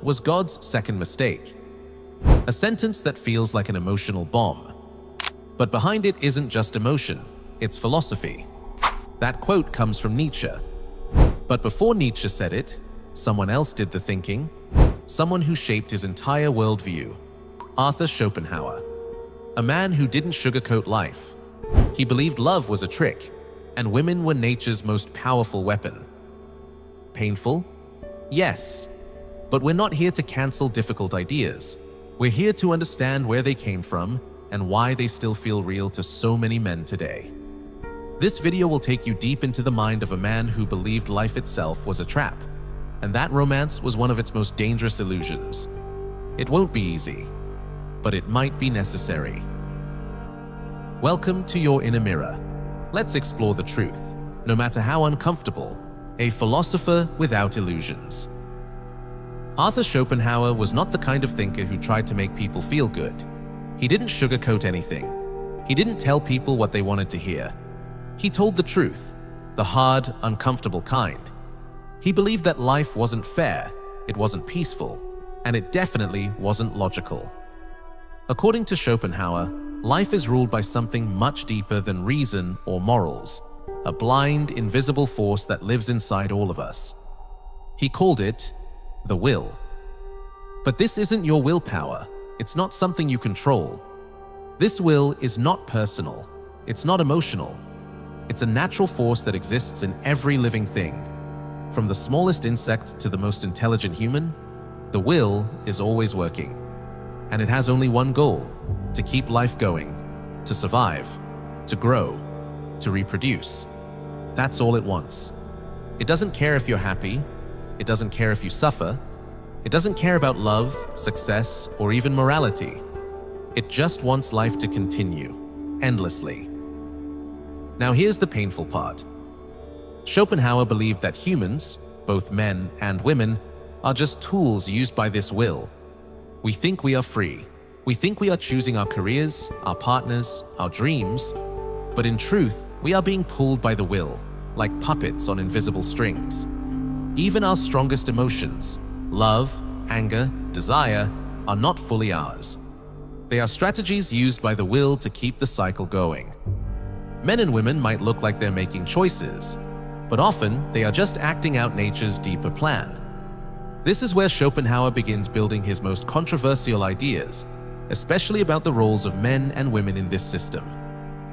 was God's second mistake. A sentence that feels like an emotional bomb. But behind it isn't just emotion, it's philosophy. That quote comes from Nietzsche. But before Nietzsche said it, someone else did the thinking, someone who shaped his entire worldview, Arthur Schopenhauer. A man who didn't sugarcoat life. He believed love was a trick, and women were nature's most powerful weapon. Painful? Yes. But we're not here to cancel difficult ideas. We're here to understand where they came from and why they still feel real to so many men today. This video will take you deep into the mind of a man who believed life itself was a trap, and that romance was one of its most dangerous illusions. It won't be easy, but it might be necessary. Welcome to your inner mirror. Let's explore the truth, no matter how uncomfortable. A philosopher without illusions. Arthur Schopenhauer was not the kind of thinker who tried to make people feel good. He didn't sugarcoat anything. He didn't tell people what they wanted to hear. He told the truth, the hard, uncomfortable kind. He believed that life wasn't fair, it wasn't peaceful, and it definitely wasn't logical. According to Schopenhauer, life is ruled by something much deeper than reason or morals, a blind, invisible force that lives inside all of us. He called it the will. But this isn't your willpower. It's not something you control. This will is not personal. It's not emotional. It's a natural force that exists in every living thing. From the smallest insect to the most intelligent human, the will is always working. And it has only one goal: to keep life going, to survive, to grow, to reproduce. That's all it wants. It doesn't care if you're happy. It doesn't care if you suffer. It doesn't care about love, success, or even morality. It just wants life to continue, endlessly. Now here's the painful part. Schopenhauer believed that humans, both men and women, are just tools used by this will. We think we are free. We think we are choosing our careers, our partners, our dreams. But in truth, we are being pulled by the will, like puppets on invisible strings. Even our strongest emotions, love, anger, desire, are not fully ours. They are strategies used by the will to keep the cycle going. Men and women might look like they're making choices, but often they are just acting out nature's deeper plan. This is where Schopenhauer begins building his most controversial ideas, especially about the roles of men and women in this system.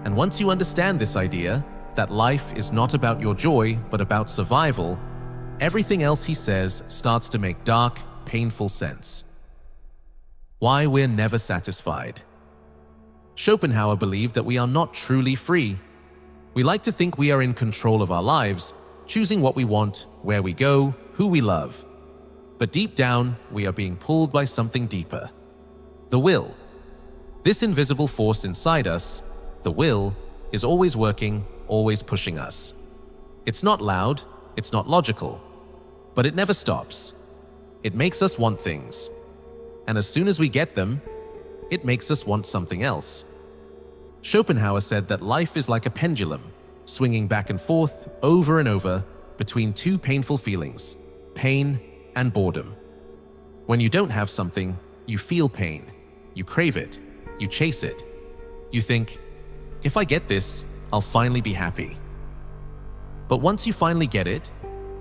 And once you understand this idea, that life is not about your joy, but about survival, everything else he says starts to make dark, painful sense. Why we're never satisfied. Schopenhauer believed that we are not truly free. We like to think we are in control of our lives, choosing what we want, where we go, who we love. But deep down, we are being pulled by something deeper. The will. This invisible force inside us, the will, is always working, always pushing us. It's not loud, it's not logical, but it never stops. It makes us want things. And as soon as we get them, it makes us want something else. Schopenhauer said that life is like a pendulum, swinging back and forth over and over between two painful feelings, pain and boredom. When you don't have something, you feel pain, you crave it, you chase it. You think, if I get this, I'll finally be happy. But once you finally get it,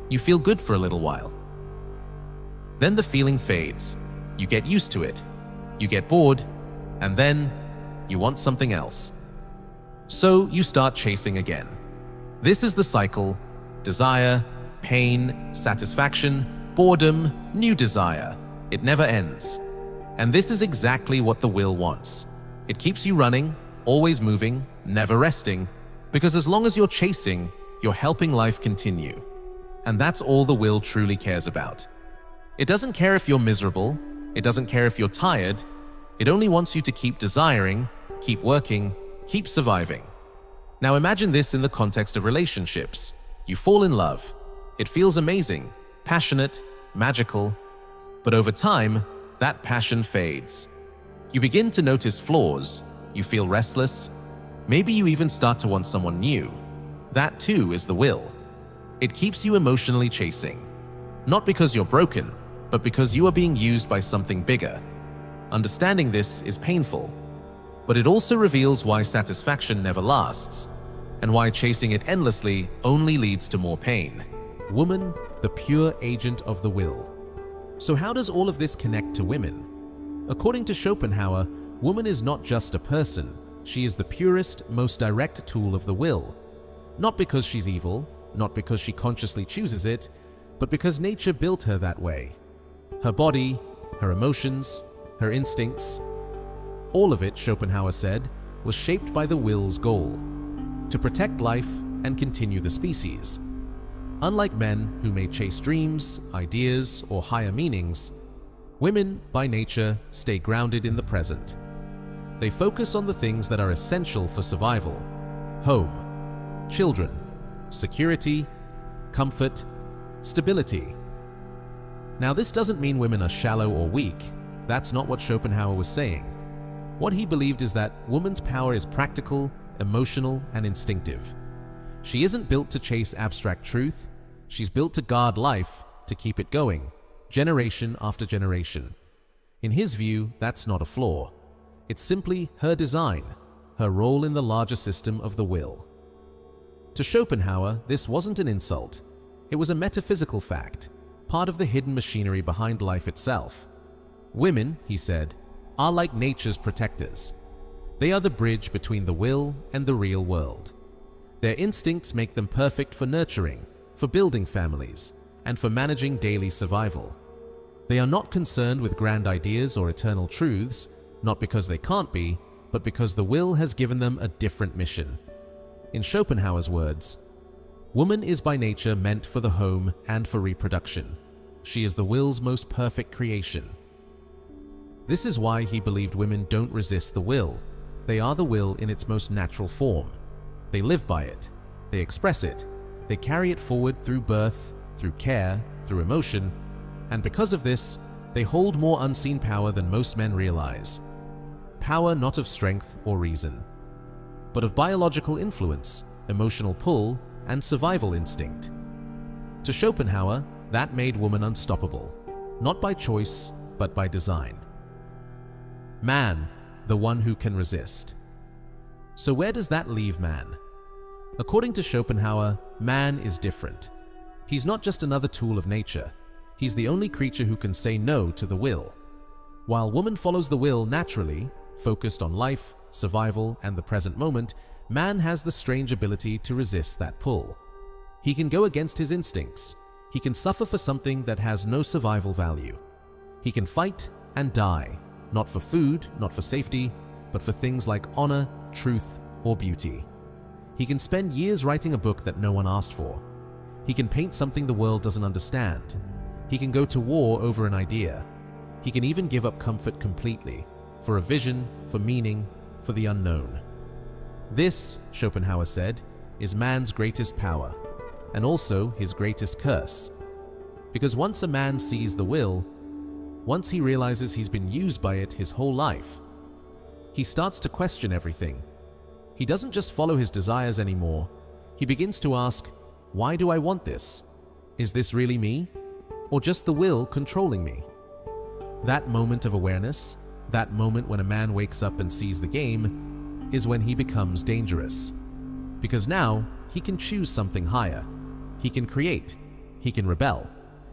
you feel good for a little while. Then the feeling fades, you get used to it, you get bored, and then you want something else. So you start chasing again. This is the cycle: desire, pain, satisfaction, boredom, new desire. It never ends. And this is exactly what the will wants. It keeps you running, always moving, never resting, because as long as you're chasing, you're helping life continue. And that's all the will truly cares about. It doesn't care if you're miserable, it doesn't care if you're tired, it only wants you to keep desiring, keep working, keep surviving. Now imagine this in the context of relationships. You fall in love. It feels amazing, passionate, magical, but over time, that passion fades. You begin to notice flaws, you feel restless, maybe you even start to want someone new. That too is the will. It keeps you emotionally chasing. Not because you're broken, but because you are being used by something bigger. Understanding this is painful, but it also reveals why satisfaction never lasts, and why chasing it endlessly only leads to more pain. Woman, the pure agent of the will. So how does all of this connect to women? According to Schopenhauer, woman is not just a person, she is the purest, most direct tool of the will. Not because she's evil, not because she consciously chooses it, but because nature built her that way. Her body, her emotions, her instincts, all of it, Schopenhauer said, was shaped by the will's goal: to protect life and continue the species. Unlike men who may chase dreams, ideas, or higher meanings, women, by nature, stay grounded in the present. They focus on the things that are essential for survival: home, children, security, comfort, stability. Now, this doesn't mean women are shallow or weak. That's not what Schopenhauer was saying. What he believed is that woman's power is practical, emotional, and instinctive. She isn't built to chase abstract truth. She's built to guard life, to keep it going, generation after generation. In his view, that's not a flaw. It's simply her design, her role in the larger system of the will. To Schopenhauer, this wasn't an insult. It was a metaphysical fact, part of the hidden machinery behind life itself. Women, he said, are like nature's protectors. They are the bridge between the will and the real world. Their instincts make them perfect for nurturing, for building families, and for managing daily survival. They are not concerned with grand ideas or eternal truths, not because they can't be, but because the will has given them a different mission. In Schopenhauer's words, woman is by nature meant for the home and for reproduction. She is the will's most perfect creation. This is why he believed women don't resist the will. They are the will in its most natural form. They live by it. They express it. They carry it forward through birth, through care, through emotion, and because of this, they hold more unseen power than most men realize. Power not of strength or reason, but of biological influence, emotional pull, and survival instinct. To Schopenhauer, that made woman unstoppable, not by choice, but by design. Man, the one who can resist. So where does that leave man? According to Schopenhauer, man is different. He's not just another tool of nature. He's the only creature who can say no to the will. While woman follows the will naturally, focused on life, survival, and the present moment, man has the strange ability to resist that pull. He can go against his instincts. He can suffer for something that has no survival value. He can fight and die, not for food, not for safety, but for things like honor, truth, or beauty. He can spend years writing a book that no one asked for. He can paint something the world doesn't understand. He can go to war over an idea. He can even give up comfort completely, for a vision, for meaning, for the unknown. This, Schopenhauer said, is man's greatest power, and also his greatest curse. Because once a man sees the will, once he realizes he's been used by it his whole life, he starts to question everything. He doesn't just follow his desires anymore. He begins to ask, why do I want this? Is this really me? Or just the will controlling me? That moment of awareness, that moment when a man wakes up and sees the game, is when he becomes dangerous. Because now, he can choose something higher. He can create. He can rebel.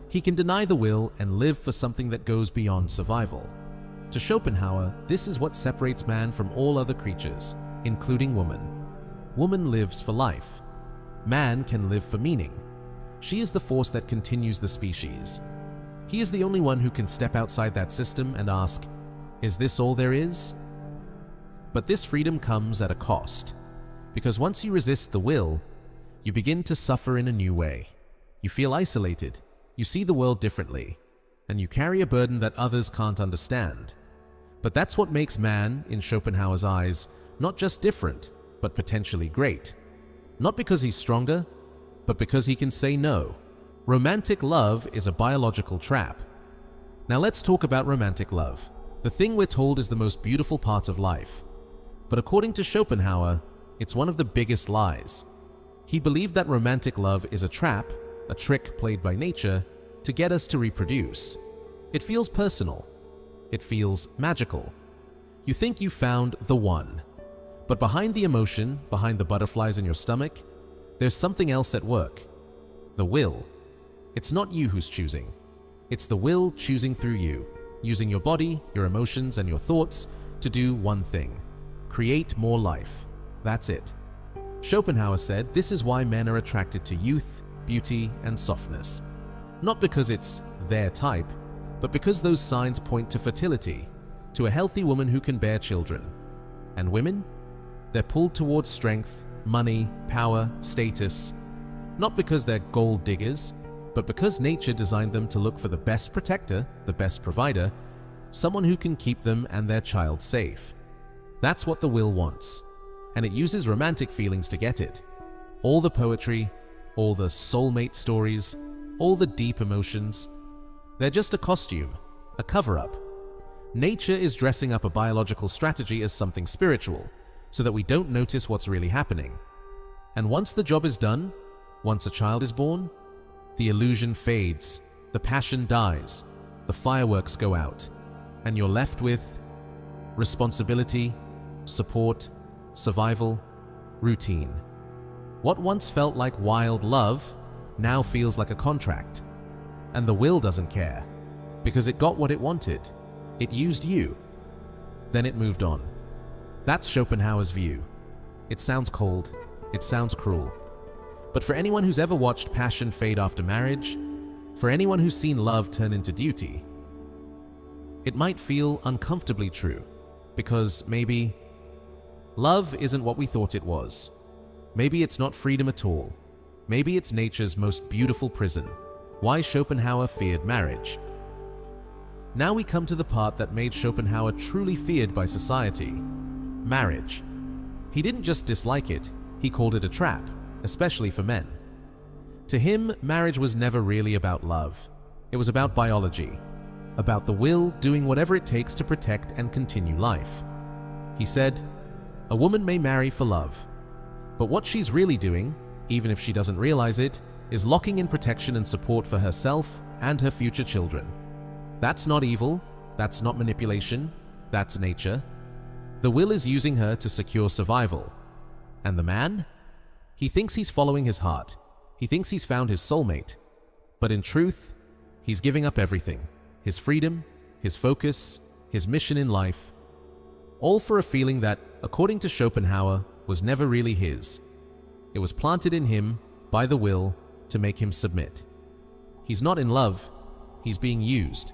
He can deny the will and live for something that goes beyond survival. To Schopenhauer, this is what separates man from all other creatures, including woman. Woman lives for life. Man can live for meaning. She is the force that continues the species. He is the only one who can step outside that system and ask, is this all there is? But this freedom comes at a cost. Because once you resist the will, you begin to suffer in a new way. You feel isolated. You see the world differently, and you carry a burden that others can't understand. But that's what makes man, in Schopenhauer's eyes, not just different, but potentially great. Not because he's stronger, but because he can say no. Romantic love is a biological trap. Now let's talk about romantic love, the thing we're told is the most beautiful part of life. But according to Schopenhauer, it's one of the biggest lies. He believed that romantic love is a trap, a trick played by nature, to get us to reproduce. It feels personal. It feels magical. You think you found the one. But behind the emotion, behind the butterflies in your stomach, there's something else at work. The will. It's not you who's choosing. It's the will choosing through you, using your body, your emotions, and your thoughts to do one thing: create more life. That's it. Schopenhauer said this is why men are attracted to youth, beauty, and softness. Not because it's their type, but because those signs point to fertility, to a healthy woman who can bear children. And women? They're pulled towards strength, money, power, status, not because they're gold diggers, but because nature designed them to look for the best protector, the best provider, someone who can keep them and their child safe. That's what the will wants, and it uses romantic feelings to get it. All the poetry, all the soulmate stories, all the deep emotions, they're just a costume, a cover-up. Nature is dressing up a biological strategy as something spiritual, so that we don't notice what's really happening. And once the job is done, once a child is born, the illusion fades, the passion dies, the fireworks go out, and you're left with responsibility, support, survival, routine. What once felt like wild love now feels like a contract. And the will doesn't care, because it got what it wanted. It used you. Then it moved on. That's Schopenhauer's view. It sounds cold, it sounds cruel. But for anyone who's ever watched passion fade after marriage, for anyone who's seen love turn into duty, it might feel uncomfortably true, because maybe love isn't what we thought it was. Maybe it's not freedom at all. Maybe it's nature's most beautiful prison. Why Schopenhauer feared marriage. Now we come to the part that made Schopenhauer truly feared by society: marriage. He didn't just dislike it, he called it a trap, especially for men. To him, marriage was never really about love. It was about biology, about the will doing whatever it takes to protect and continue life. He said, a woman may marry for love, but what she's really doing, even if she doesn't realize it, is locking in protection and support for herself and her future children. That's not evil, that's not manipulation, that's nature. The will is using her to secure survival. And the man? He thinks he's following his heart. He thinks he's found his soulmate. But in truth, he's giving up everything: his freedom, his focus, his mission in life, all for a feeling that, according to Schopenhauer, was never really his. It was planted in him by the will to make him submit. He's not in love, he's being used.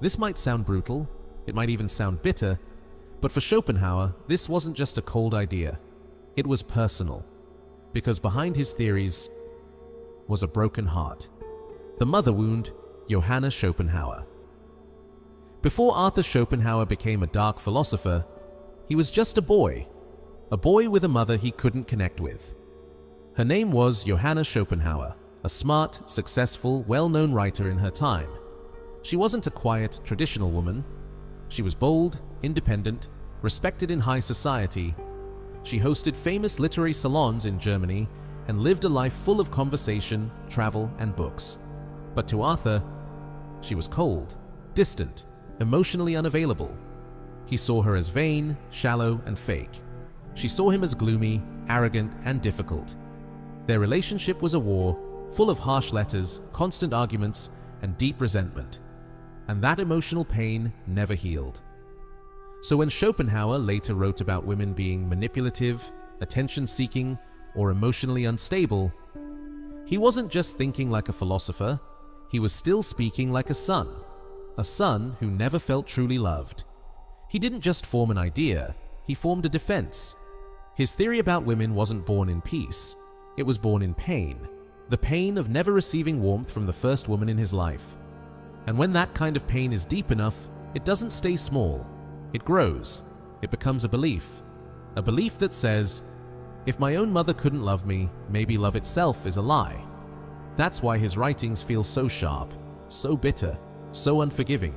This might sound brutal, it might even sound bitter, but for Schopenhauer, this wasn't just a cold idea. It was personal, because behind his theories was a broken heart. The mother wound, Johanna Schopenhauer. Before Arthur Schopenhauer became a dark philosopher, he was just a boy with a mother he couldn't connect with. Her name was Johanna Schopenhauer, a smart, successful, well-known writer in her time. She wasn't a quiet, traditional woman. She was bold, independent, respected in high society. She hosted famous literary salons in Germany and lived a life full of conversation, travel, and books. But to Arthur, she was cold, distant, emotionally unavailable. He saw her as vain, shallow, and fake. She saw him as gloomy, arrogant, and difficult. Their relationship was a war, full of harsh letters, constant arguments, and deep resentment. And that emotional pain never healed. So when Schopenhauer later wrote about women being manipulative, attention-seeking, or emotionally unstable, he wasn't just thinking like a philosopher, he was still speaking like a son who never felt truly loved. He didn't just form an idea, he formed a defense. His theory about women wasn't born in peace, it was born in pain. The pain of never receiving warmth from the first woman in his life. And when that kind of pain is deep enough, it doesn't stay small. It grows. It becomes a belief. A belief that says, if my own mother couldn't love me, maybe love itself is a lie. That's why his writings feel so sharp, so bitter, so unforgiving.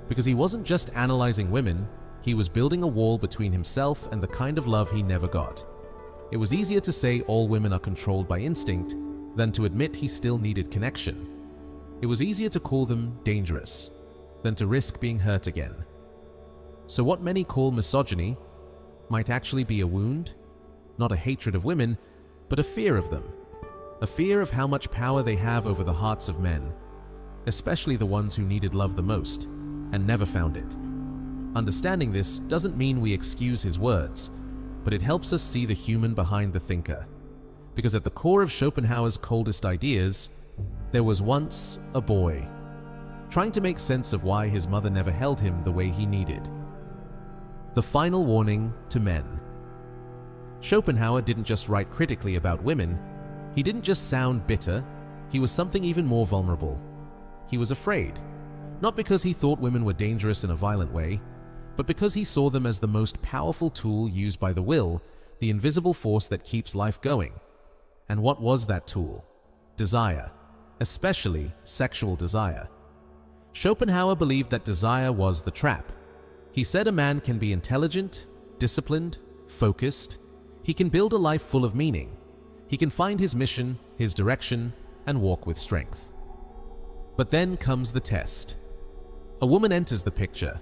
Because he wasn't just analyzing women, he was building a wall between himself and the kind of love he never got. It was easier to say all women are controlled by instinct than to admit he still needed connection. it was easier to call them dangerous than to risk being hurt again. So what many call misogyny might actually be a wound, not a hatred of women, but a fear of them. A fear of how much power they have over the hearts of men, especially the ones who needed love the most and never found it. Understanding this doesn't mean we excuse his words, but it helps us see the human behind the thinker. Because at the core of Schopenhauer's coldest ideas, there was once a boy, trying to make sense of why his mother never held him the way he needed. The final warning to men. Schopenhauer didn't just write critically about women. He didn't just sound bitter. He was something even more vulnerable. He was afraid, not because he thought women were dangerous in a violent way, but because he saw them as the most powerful tool used by the will, the invisible force that keeps life going. And what was that tool? Desire, especially sexual desire. Schopenhauer believed that desire was the trap. He said a man can be intelligent, disciplined, focused. He can build a life full of meaning. He can find his mission, his direction, and walk with strength. But then comes the test. A woman enters the picture,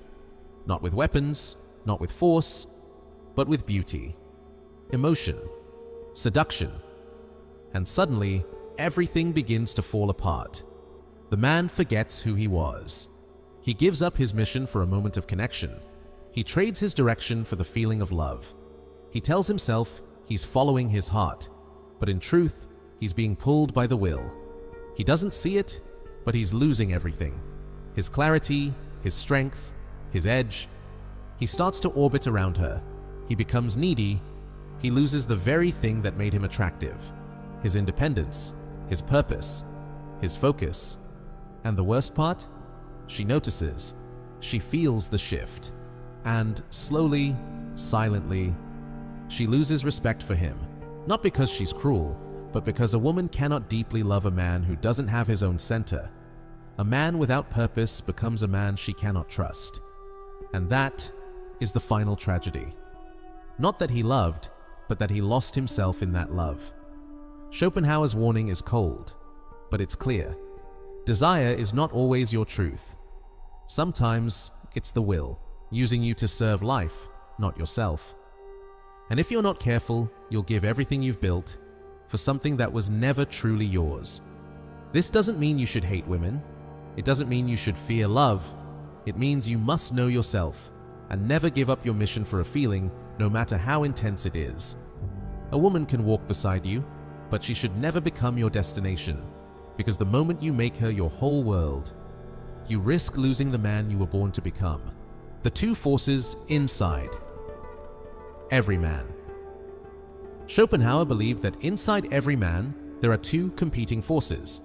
not with weapons, not with force, but with beauty, emotion, seduction. And suddenly, everything begins to fall apart. The man forgets who he was. He gives up his mission for a moment of connection. He trades his direction for the feeling of love. He tells himself he's following his heart, but in truth, he's being pulled by the will. He doesn't see it, but he's losing everything. His clarity, his strength, his edge. He starts to orbit around her. He becomes needy. He loses the very thing that made him attractive. His independence, his purpose, his focus. And the worst part? She notices. She feels the shift. And slowly, silently, she loses respect for him. Not because she's cruel, but because a woman cannot deeply love a man who doesn't have his own center. A man without purpose becomes a man she cannot trust. And that is the final tragedy. Not that he loved, but that he lost himself in that love. Schopenhauer's warning is cold, but it's clear. Desire is not always your truth. Sometimes it's the will, using you to serve life, not yourself. And if you're not careful, you'll give everything you've built for something that was never truly yours. This doesn't mean you should hate women. It doesn't mean you should fear love. It means you must know yourself and never give up your mission for a feeling, no matter how intense it is. A woman can walk beside you, but she should never become your destination, because the moment you make her your whole world, you risk losing the man you were born to become. The two forces inside. Every man. Schopenhauer believed that inside every man, there are two competing forces.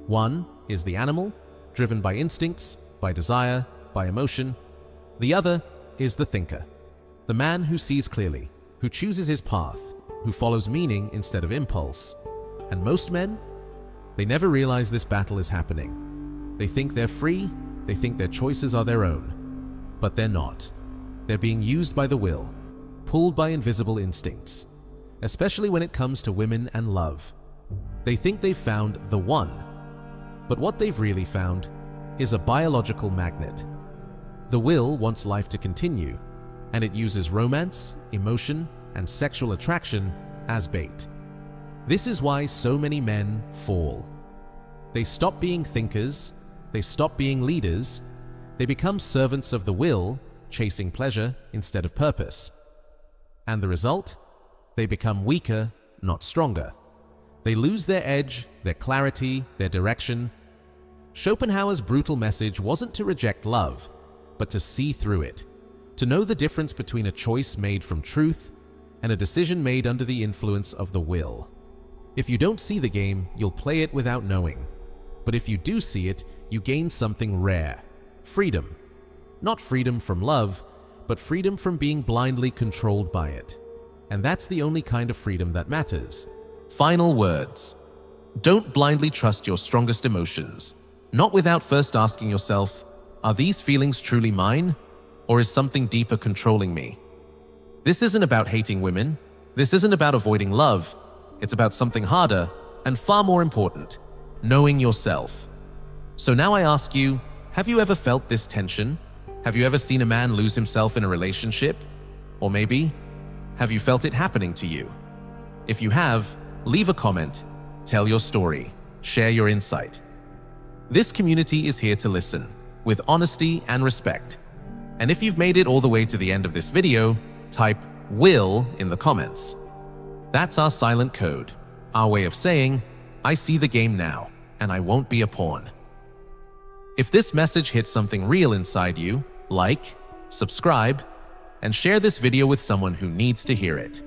One is the animal, driven by instincts, by desire, by emotion. The other is the thinker, the man who sees clearly, who chooses his path, who follows meaning instead of impulse. And most men, they never realize this battle is happening. They think they're free, they think their choices are their own. But they're not. They're being used by the will, pulled by invisible instincts, especially when it comes to women and love. They think they've found the one, but what they've really found is a biological magnet. The will wants life to continue, and it uses romance, emotion, and sexual attraction as bait. This is why so many men fall. They stop being thinkers, they stop being leaders, they become servants of the will, chasing pleasure instead of purpose. And the result? They become weaker, not stronger. They lose their edge, their clarity, their direction. Schopenhauer's brutal message wasn't to reject love, but to see through it, to know the difference between a choice made from truth and a decision made under the influence of the will. If you don't see the game, you'll play it without knowing. But if you do see it, you gain something rare: freedom. Not freedom from love, but freedom from being blindly controlled by it. And that's the only kind of freedom that matters. Final words. Don't blindly trust your strongest emotions, not without first asking yourself, are these feelings truly mine, or is something deeper controlling me? This isn't about hating women. This isn't about avoiding love. It's about something harder and far more important: knowing yourself. So now I ask you, have you ever felt this tension? Have you ever seen a man lose himself in a relationship? Or maybe, have you felt it happening to you? If you have, leave a comment, tell your story, share your insight. This community is here to listen, with honesty and respect. And if you've made it all the way to the end of this video, type "will" in the comments. That's our silent code, our way of saying, I see the game now, and I won't be a pawn. If this message hits something real inside you, like, subscribe, and share this video with someone who needs to hear it.